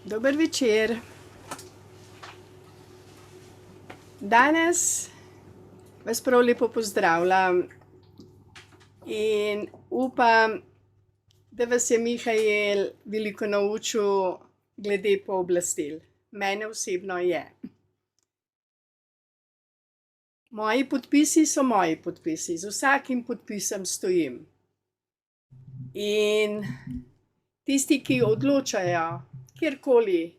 Dober večer. Danes vas prav lepo pozdravljam in upam, da vas je Mihael veliko naučil glede pooblastil. Mene osebno je. Moji podpisi so moji podpisi, z vsakim podpisom stojim. In tisti, ki odločajo, kjerkoli,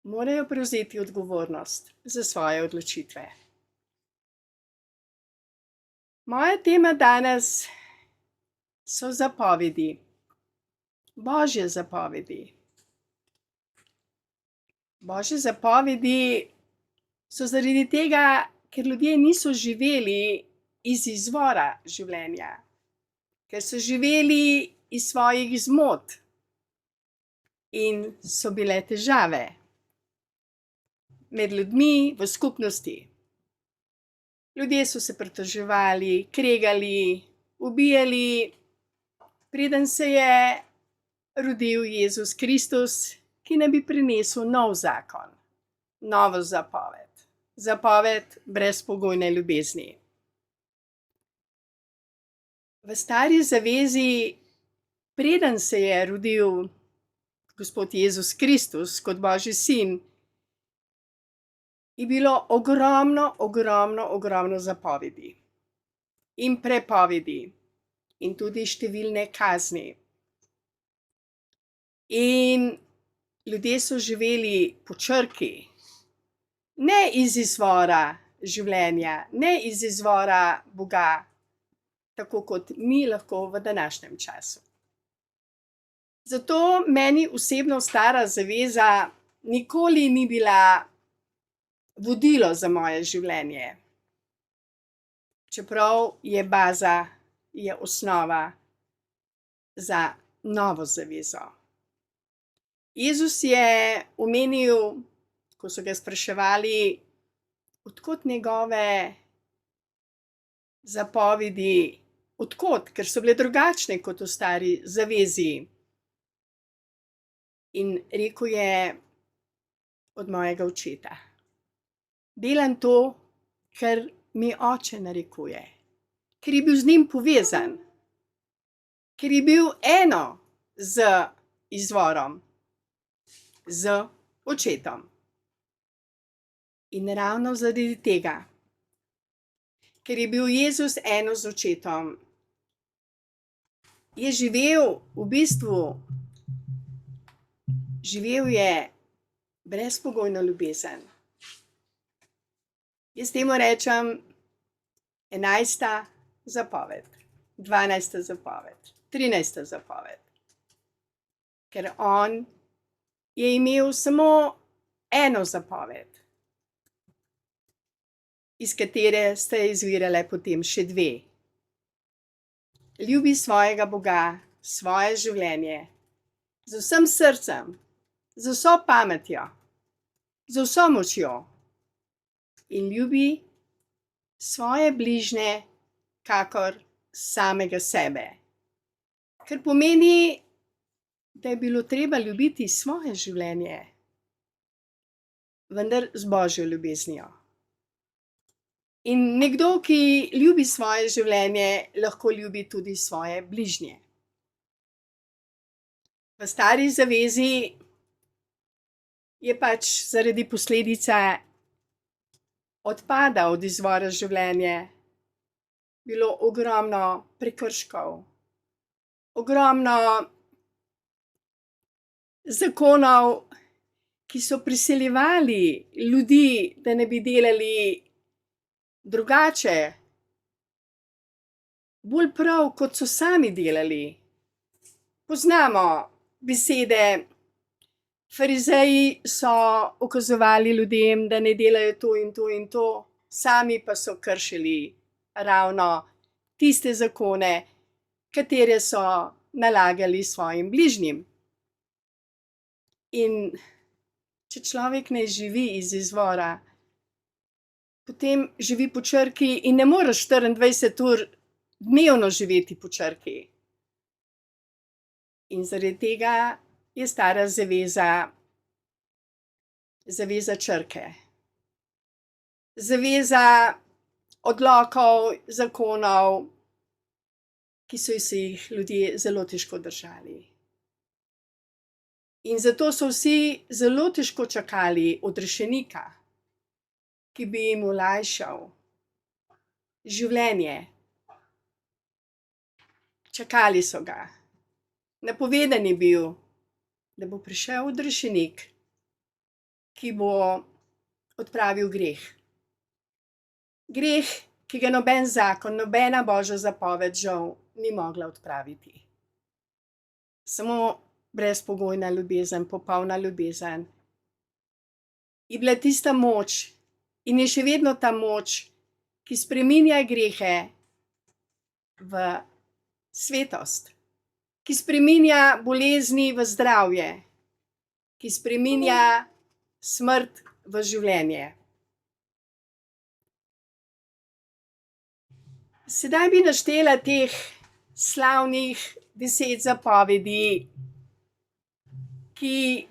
morajo prevzeti odgovornost za svoje odločitve. Moja tema danes so zapovedi. Božje zapovedi. Božje zapovedi so zaradi tega, ker ljudje niso živeli iz izvora življenja, ker so živeli iz svojih zmot in so bile težave med ljudmi v skupnosti. Ljudje so se pritoževali, kregali, ubijali, preden se je rodil Jezus Kristus, ki nam bi prinesel nov zakon, novo zapoved. Zapoved brezpogojne ljubezni. V stari zavezi, preden se je rodil Gospod Jezus Kristus kot Božji sin, je bilo ogromno zapovedi in prepovedi in tudi številne kazni. In ljudje so živeli po črki, ne iz izvora življenja, ne iz izvora Boga, tako kot mi lahko v današnjem času. Zato meni osebno stara zaveza nikoli ni bila vodilo za moje življenje. Čeprav je baza, je osnova za novo zavezo. Jezus je omenil, ko so ga spraševali, od kod njegove zapovedi, ker so bile drugačne kot v stari zavezi. In rekel je, od mojega očeta. Delam to, ker mi oče narekuje, ker je bil z njim povezan, ker je bil eno z izvorom, z očetom. In ravno zaradi tega, ker je bil Jezus eno z očetom, je živel je brezpogojno ljubezen. Jaz temu rečem 11. zapoved, 12. zapoved, 13. zapoved. Ker on je imel samo eno zapoved, iz katere sta izvirale potem še dve. Ljubi svojega Boga, svoje življenje, z vsem srcem, z vso pametjo, z vso močjo. In ljubi svoje bližnje kakor samega sebe. Kar pomeni, da je bilo treba ljubiti svoje življenje, vendar z Božjo ljubeznijo. In nekdo, ki ljubi svoje življenje, lahko ljubi tudi svoje bližnje. V stari zavezi je pač zaradi posledice odpada od izvora življenja bilo ogromno prekrškov, ogromno zakonov, ki so prisiljevali ljudi, da ne bi delali drugače, bolj prav, kot so sami delali. Poznamo besede, farizeji so ukazovali ljudem, da ne delajo to in to in to, sami pa so kršili ravno tiste zakone, katere so nalagali svojim bližnjim. In če človek ne živi iz izvora, potem živi po črki in ne moreš 24 ur dnevno živeti po črki. In zaradi tega je stara zaveza črke. Zaveza odlokov, zakonov, ki so se jih ljudje zelo težko držali. In zato so vsi zelo težko čakali odrešenika, ki bi jim olajšal življenje. Čakali so ga. Napovedan je bil, da bo prišel odrešenik, ki bo odpravil greh. Greh, ki ga noben zakon, nobena božja zapoved žal ni mogla odpraviti. Samo brezpogojna ljubezen, popolna ljubezen je bila tista moč in je še vedno ta moč, ki spreminja grehe v svetost, ki spreminja bolezni v zdravje, ki spreminja smrt v življenje. Sedaj bi naštela teh slavnih 10 zapovedi, ki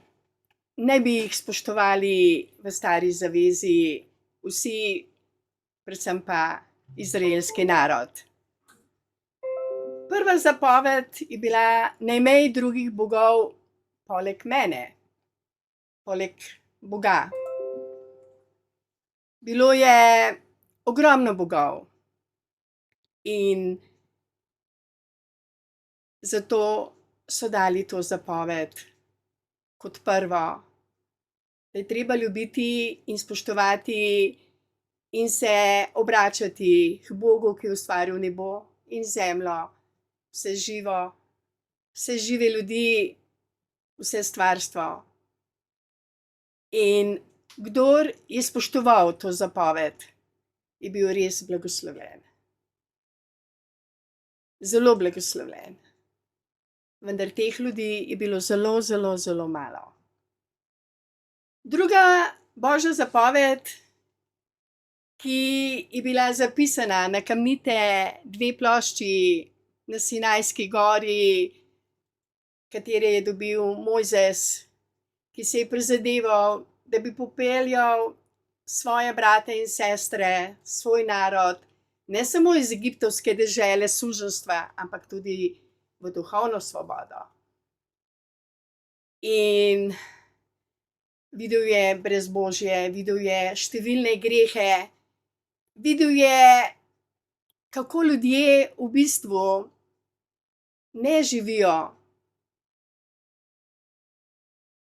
naj bi jih spoštovali v stari zavezi vsi, predvsem pa izraelski narod. Prva zapoved je bila: ne imej drugih bogov poleg mene, poleg Boga. Bilo je ogromno bogov in zato so dali to zapoved kot prvo, da je treba ljubiti in spoštovati in se obračati k Bogu, ki je ustvaril nebo in zemljo, vse živo, vse žive ljudi, vse stvarstvo. In kdor je spoštoval to zapoved, je bil res blagoslovljen. Zelo blagoslovljen. Vendar teh ljudi je bilo zelo, zelo, zelo malo. Druga božja zapoved, ki je bila zapisana na kamnite 2 plošči na Sinajski gori, katere je dobil Mojzes, ki se je prizadeval, da bi popeljal svoje brate in sestre, svoj narod, ne samo iz egiptovske dežele suženjstva, ampak tudi v duhovno svobodo. In videl je brezbožje, videl je številne grehe, videl je, kako ljudje v bistvu ne živijo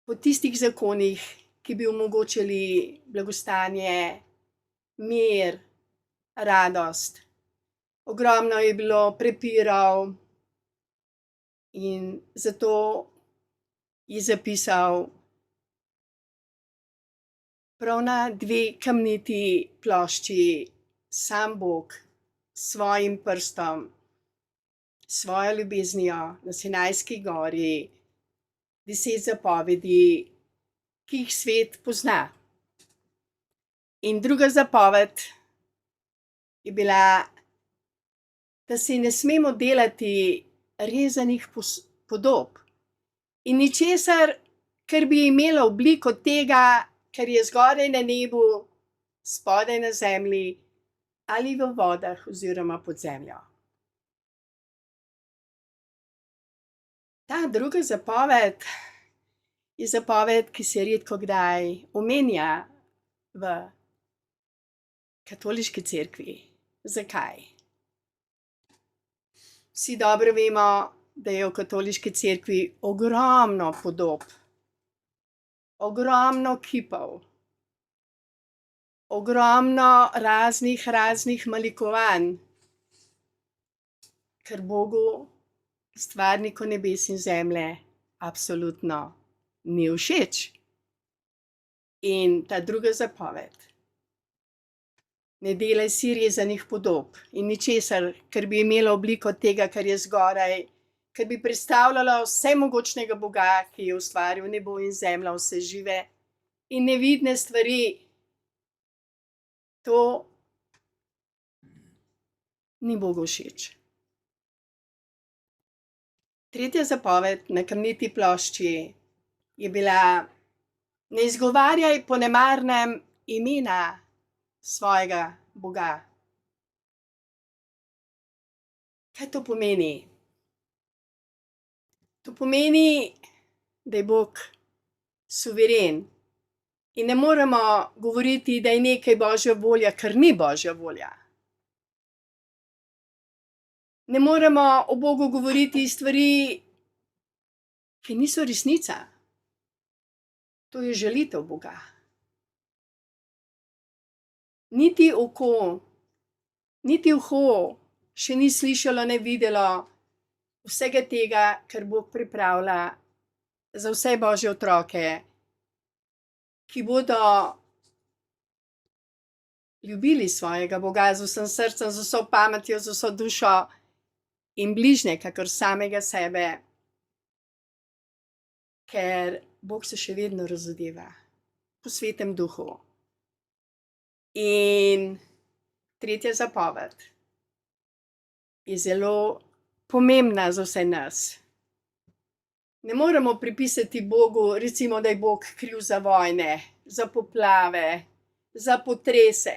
po tistih zakonih, ki bi omogočili blagostanje, mir, radost. Ogromno je bilo prepirov in zato je zapisal prav na 2 kamniti plošči sam Bog s svojim prstom, svojo ljubeznijo na Sinajski gori 10 zapovedi, ki jih svet pozna. In druga zapoved je bila, da si ne smemo delati rezanih podob in ničesar, kar bi imelo obliko tega, kar je zgoraj na nebu, spodaj na zemlji ali v vodah oziroma pod zemljo. Ta druga zapoved je zapoved, ki se redko kdaj omenja v katoliški cerkvi. Zakaj? Vsi dobro vemo, da je v katoliški cerkvi ogromno podob, ogromno kipov, ogromno raznih malikovanj, ker Bogu, stvarniku nebes in zemlje, absolutno ni všeč. In ta druga zapoved: ne delaj si rezanih podob in ničesar, kar bi imelo obliko tega, kar je zgoraj, kar bi predstavljalo vsemogočnega Boga, ki je ustvaril nebo in zemljo, vse žive in nevidne stvari. To ni Bogu všeč. Tretja zapoved na kamniti plošči je bila: ne izgovarjaj po nemarnem imena svojega Boga. Kaj to pomeni? To pomeni, da je Bog suveren in ne moremo govoriti, da je nekaj Božja volja, kar ni Božja volja. Ne moremo o Bogu govoriti stvari, ki niso resnica. To je žalitev Boga. Niti uho še ni slišalo, ne videlo vsega tega, kar Bog pripravlja za vse Božje otroke, ki bodo ljubili svojega Boga z vsem srcem, z vso pametjo, z vso dušo in bližnje, kakor samega sebe, ker Bog se še vedno razodeva po Svetem Duhu. In tretja zapoved je zelo pomembna za vse nas. Ne moremo pripisati Bogu, recimo, da je Bog kriv za vojne, za poplave, za potrese,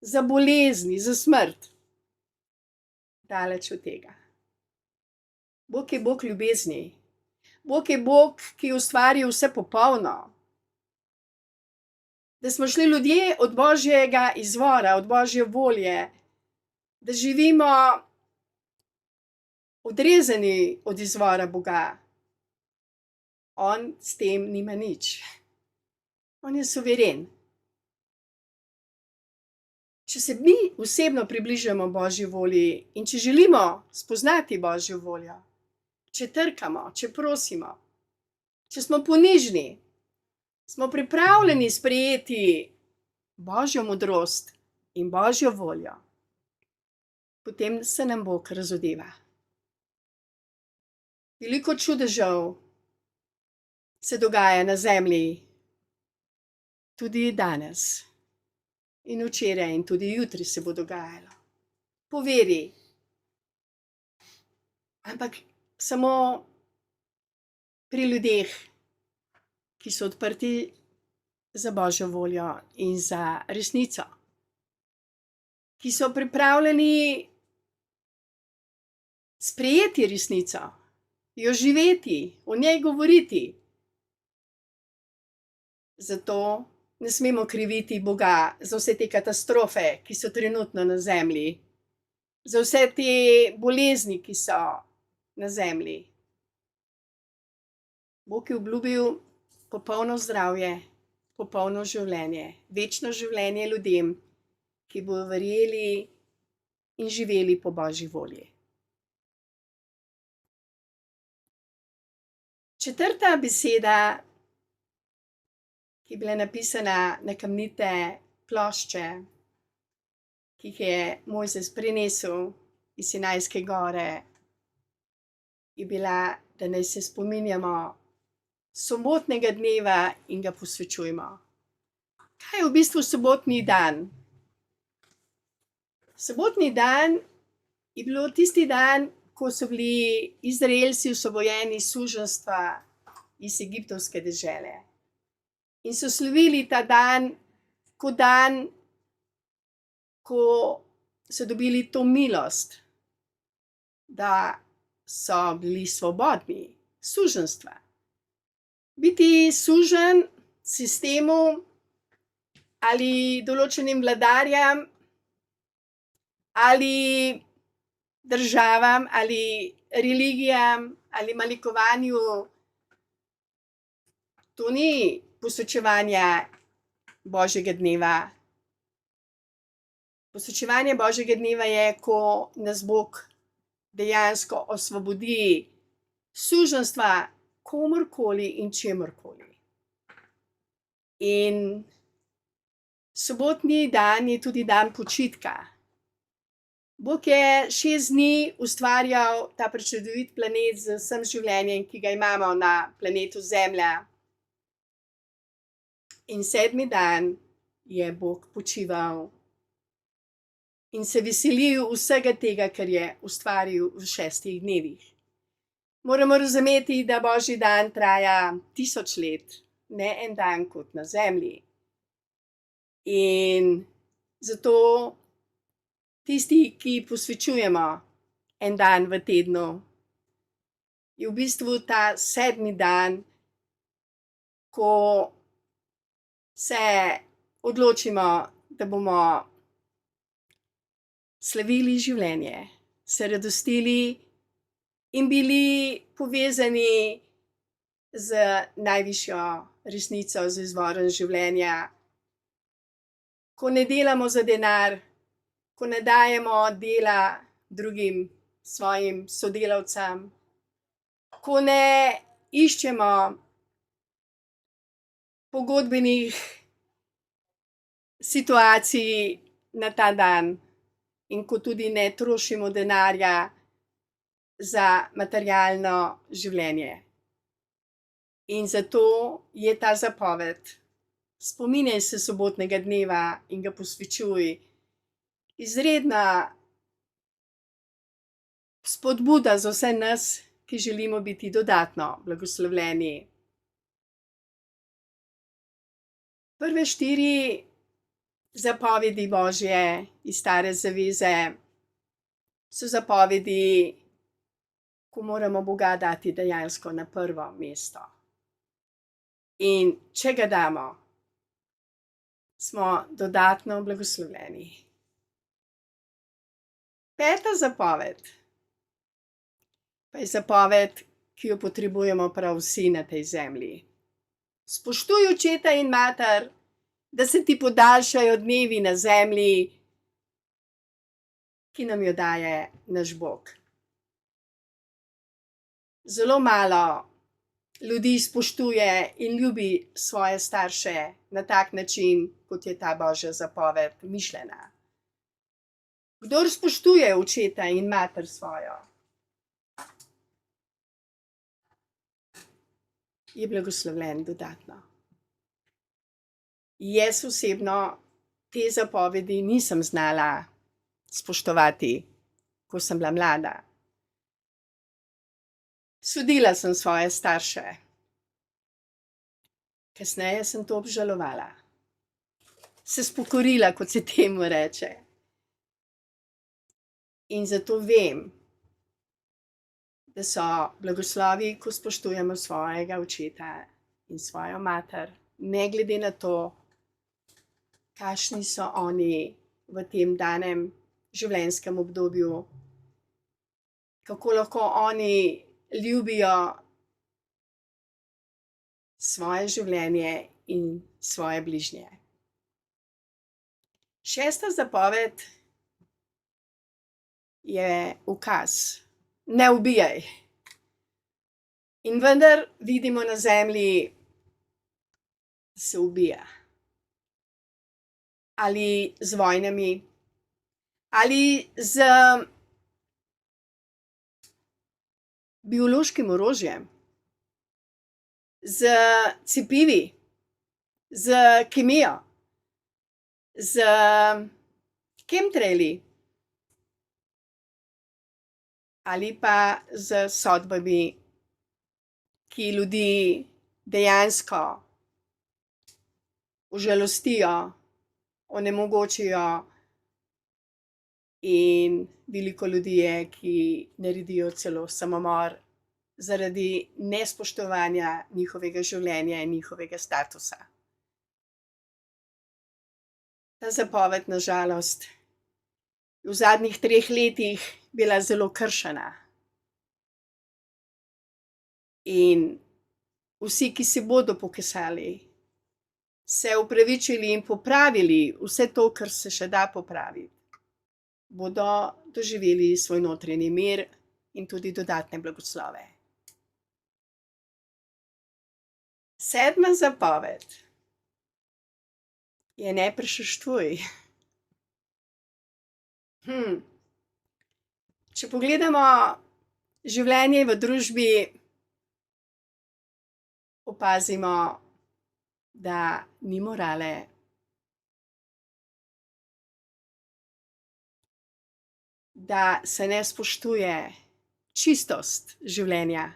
za bolezni, za smrt. Daleč od tega. Bog je Bog ljubezni. Bog je Bog, ki je ustvaril vse popolno. Da smo šli ljudje od Božjega izvora, od Božje volje, da živimo odrezani od izvora Boga. On s tem nima nič. On je suveren. Če se mi osebno približamo Božji volji in če želimo spoznati Božjo voljo, če trkamo, če prosimo, če smo ponižni, smo pripravljeni sprejeti Božjo modrost in Božjo voljo, potem se nam Bog razodeva. Veliko čudežev se dogaja na zemlji, tudi danes in včeraj in tudi jutri se bo dogajalo. Po veri. Ampak samo pri ljudeh, ki so odprti za Božjo voljo in za resnico, ki so pripravljeni sprejeti resnico, jo živeti, o njej govoriti. Zato ne smemo kriviti Boga za vse te katastrofe, ki so trenutno na zemlji, za vse te bolezni, ki so na zemlji. Bog je obljubil popolno zdravje, popolno življenje, večno življenje ljudem, ki bodo verjeli in živeli po Božji volji. Četrta beseda, ki je bila napisana na kamnite plošče, ki jih je Mojzes prinesel iz Sinajske gore, je bila, da naj se spominjamo sobotnega dneva in ga posvečujemo. Kaj je v bistvu sobotni dan? Sobotni dan je bilo tisti dan, ko so bili Izraelci osvobojeni suženjstva iz egiptovske dežele. In so slavili ta dan, ko so dobili to milost, da so bili svobodni suženjstva. Biti suženj sistemu ali določenim vladarjem ali državam ali religijam ali malikovanju, to ni posvečevanje Božjega dneva. Posvečevanje Božjega dneva je, ko nas Bog dejansko osvobodi suženjstva komurkoli in čemurkoli. In sobotni dan je tudi dan počitka. Bog je 6 dni ustvarjal ta prečudovit planet z vsem življenjem, ki ga imamo na planetu Zemlja. In 7. dan je Bog počival in se veselil vsega tega, kar je ustvaril v 6 dnevih. Moramo razumeti, da Božji dan traja 1000 let, ne en dan kot na zemlji. In zato tisti, ki posvečujemo en dan v tednu, je v bistvu ta 7. dan, ko se odločimo, da bomo slavili življenje, se radostili in bili povezani z najvišjo resnico, z izvorom življenja. Ko ne delamo za denar, ko ne dajemo dela drugim svojim sodelavcem, ko ne iščemo pogodbenih situacij na ta dan in ko tudi ne trošimo denarja za materialno življenje. In zato je ta zapoved: spominjaj se sobotnega dneva in ga posvečuj, izredna spodbuda za vse nas, ki želimo biti dodatno blagoslovljeni. Prve 4 zapovedi Božje iz Stare zaveze so zapovedi, ko moramo Boga dati dejansko na prvo mesto. In če ga damo, smo dodatno blagoslovljeni. 5. zapoved pa je zapoved, ki jo potrebujemo prav vsi na tej zemlji. Spoštuj očeta in mater, da se ti podaljšajo dnevi na zemlji, ki nam jo daje naš Bog. Zelo malo ljudi spoštuje in ljubi svoje starše na tak način, kot je ta Božja zapoved mišljena. Kdor spoštuje očeta in mater svojo, je blagoslovljen dodatno. Jaz osebno te zapovedi nisem znala spoštovati, ko sem bila mlada. Sodila sem svoje starše. Kasneje sem to obžalovala. Se spokorila, kot se temu reče. In zato vem, da so blagoslovi, ko spoštujemo svojega očeta in svojo mater, ne glede na to, kakšni so oni v tem danem življenjskem obdobju, kako lahko oni ljubijo svoje življenje in svoje bližnje. 6. zapoved je ukaz: ne ubijaj. In vendar vidimo na zemlji, da se ubija. Ali z vojnami, ali z biološkim orožjem, z cepivi, z kemijo, z chemtraili, ali pa z sodbami, ki ljudi dejansko užalostijo, onemogočijo, in veliko ljudi je, ki naredijo celo samomor zaradi nespoštovanja njihovega življenja in njihovega statusa. Ta zapoved, na žalost, je v zadnjih 3 letih bila zelo kršena. In vsi, ki se bodo pokasali, se opravičili in popravili vse to, kar se še da popraviti, bodo doživeli svoj notranji mir in tudi dodatne blagoslove. 7. zapoved je: ne prešuštvuj. Če pogledamo življenje v družbi, opazimo, da ni morale. Da se ne spoštuje čistost življenja.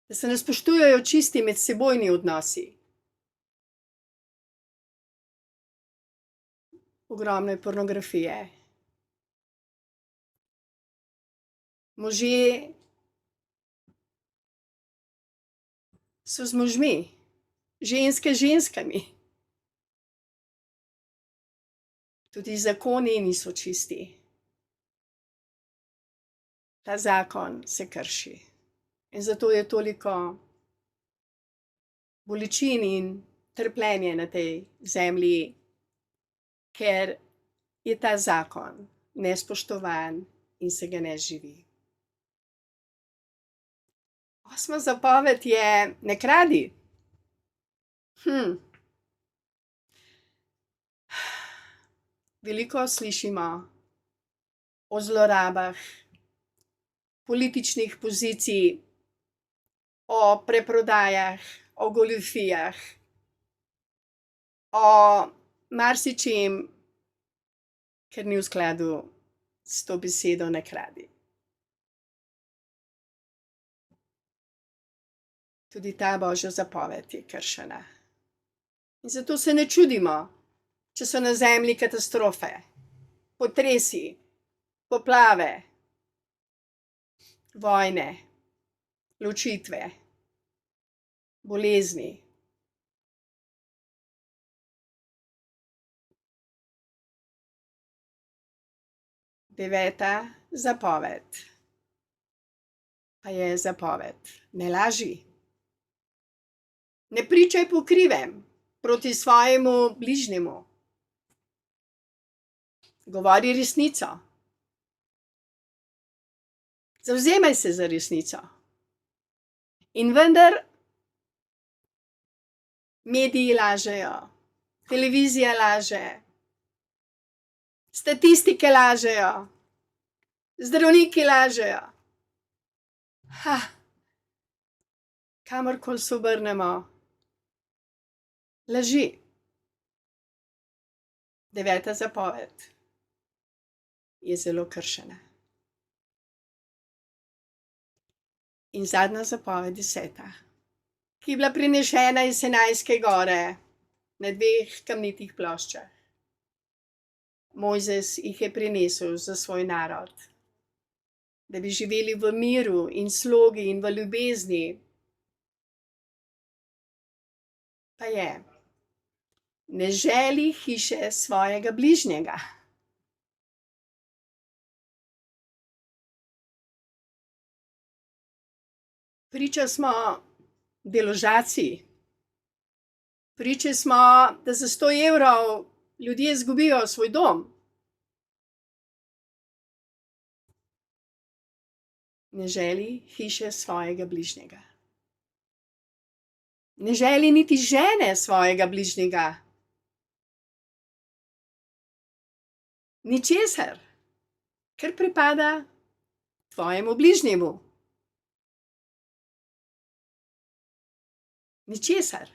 Da se ne spoštujejo čisti medsebojni odnosi. Ogromno je pornografije. Možje so z možmi, ženske z ženskami. Tudi zakoni niso čisti. Ta zakon se krši. In zato je toliko bolečin in trpljenja na tej zemlji, ker je ta zakon nespoštovan in se ga ne živi. 8. zapoved je: ne kradi. Veliko slišimo o zlorabah političnih pozicij, o preprodajah, o goljufijah, o marsičem, ker ni v skladu s to besedo ne kradi. Tudi ta Božja zapoved je kršena. In zato se ne čudimo, če so na zemlji katastrofe, potresi, poplave, vojne, ločitve, bolezni. Deveta zapoved pa je zapoved: ne laži. Ne pričaj po krivem proti svojemu bližnjemu. Govori resnico. Zavzemaj se za resnico. In vendar mediji lažejo, televizija laže, statistike lažejo, zdravniki lažejo. Kamorkoli se obrnemo, laži. 9. zapoved je zelo kršena. In zadnja zapoved, 10., ki je bila prinešena iz Sinajske gore na 2 kamnitih ploščah. Mojzes jih je prinesel za svoj narod, da bi živeli v miru in slogi in v ljubezni. Pa je: ne želi hiše svojega bližnjega. Priča smo deložaciji. Priče smo, da za 100 evrov ljudje izgubijo svoj dom. Ne želi hiše svojega bližnjega. Ne želi niti žene svojega bližnjega. Ničesar, kar pripada tvojemu bližnjemu. Ničesar.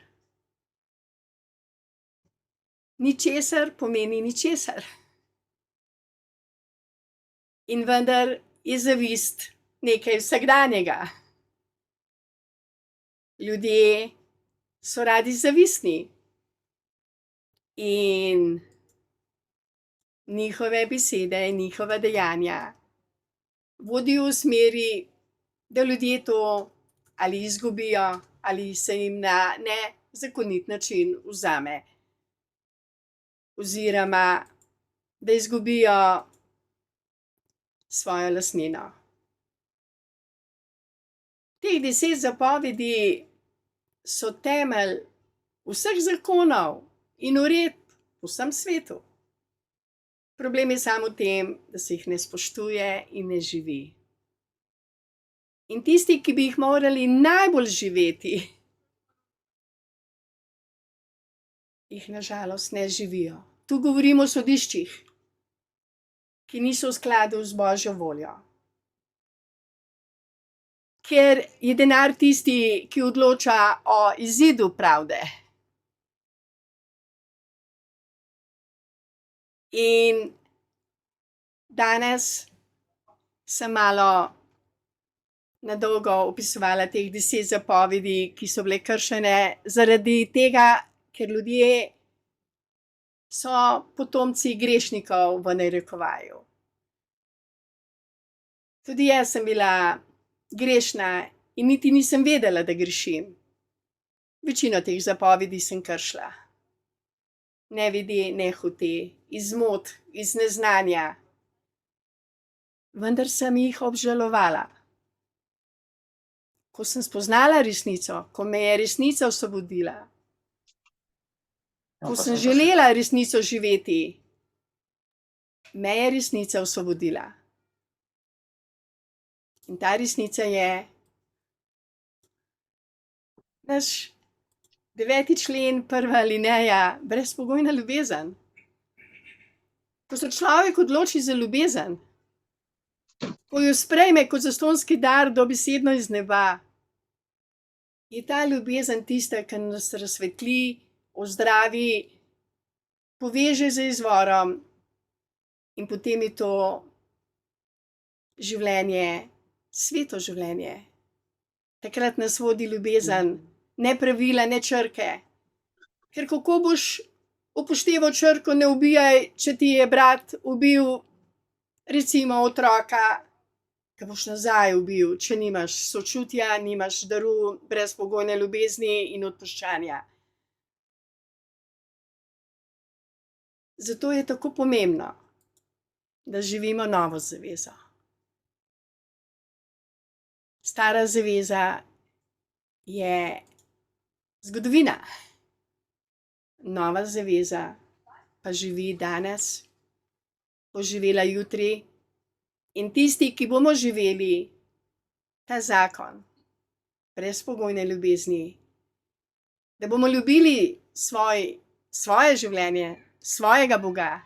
Ničesar pomeni ničesar. In vendar je zavist nekaj vsakdanjega. Ljudje so radi zavistni. In njihove besede, njihova dejanja vodijo v smeri, da ljudje to ali izgubijo, ali se jim na nezakonit način vzame. Oziroma, da izgubijo svojo lastnino. Teh 10 zapovedi so temelj vseh zakonov in uredb po vsem svetu. Problem je samo v tem, da se jih ne spoštuje in ne živi. In tisti, ki bi jih morali najbolj živeti, jih na žalost ne živijo. Tu govorimo o sodiščih, ki niso v skladu z Božjo voljo. Ker je denar tisti, ki odloča o izidu pravde. In danes sem malo na dolgo opisovala teh 10 zapovedi, ki so bile kršene zaradi tega, ker ljudje so potomci grešnikov v narekovaju. Tudi jaz sem bila grešna in niti nisem vedela, da grešim. Večino teh zapovedi sem kršila. Nevede, nehote, iz zmot, iz neznanja. Vendar sem jih obžalovala. Ko sem spoznala resnico, ko me je resnica osvobodila, ko sem želela resnico živeti, me je resnica osvobodila. In ta resnica je naš 9. člen, 1. alineja, brezpogojna ljubezen. Ko se človek odloči za ljubezen, ko jo sprejme kot zastonjski dar dobesedno iz neba, je ta ljubezen tista, ki nas razsvetli, ozdravi, poveže z izvorom in potem je to življenje, sveto življenje. Takrat nas vodi ljubezen, ne pravila, ne črke. Ker kako boš upošteval črko ne ubijaj, če ti je brat ubil recimo otroka, ga boš nazaj ubil, če nimaš sočutja, nimaš daru brezpogojne ljubezni in odpuščanja. Zato je tako pomembno, da živimo novo zavezo. Stara zaveza je zgodovina. Nova zaveza pa živi danes, bo živela jutri. In tisti, ki bomo živeli ta zakon brezpogojne ljubezni, da bomo ljubili svoje življenje, svojega Boga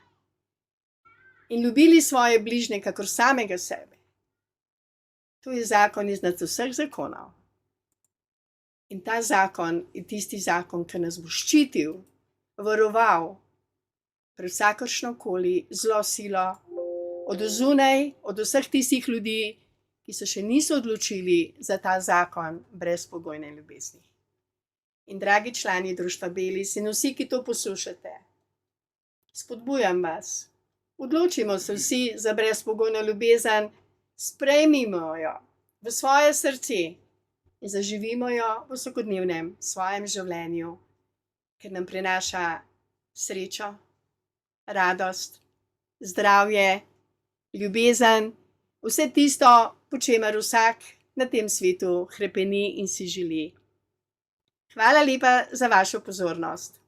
in ljubili svoje bližnje kakor samega sebe. To je zakon iznad vseh zakonov. In ta zakon je tisti zakon, ki nas bo ščitil, varoval pred vsakršnokoli zlo silo, od zunaj, od vseh tistih ljudi, ki se še niso odločili za ta zakon brezpogojne ljubezni. In dragi člani društva Belis in vsi, ki to poslušate, spodbujam vas, odločimo se vsi za brezpogojno ljubezen, sprejmimo jo v svoje srce in zaživimo jo v vsakodnevnem svojem življenju, ker nam prinaša srečo, radost, zdravje, ljubezen, vse tisto, po čemer vsak na tem svetu hrepeni in si želi. Hvala lepa za vašo pozornost.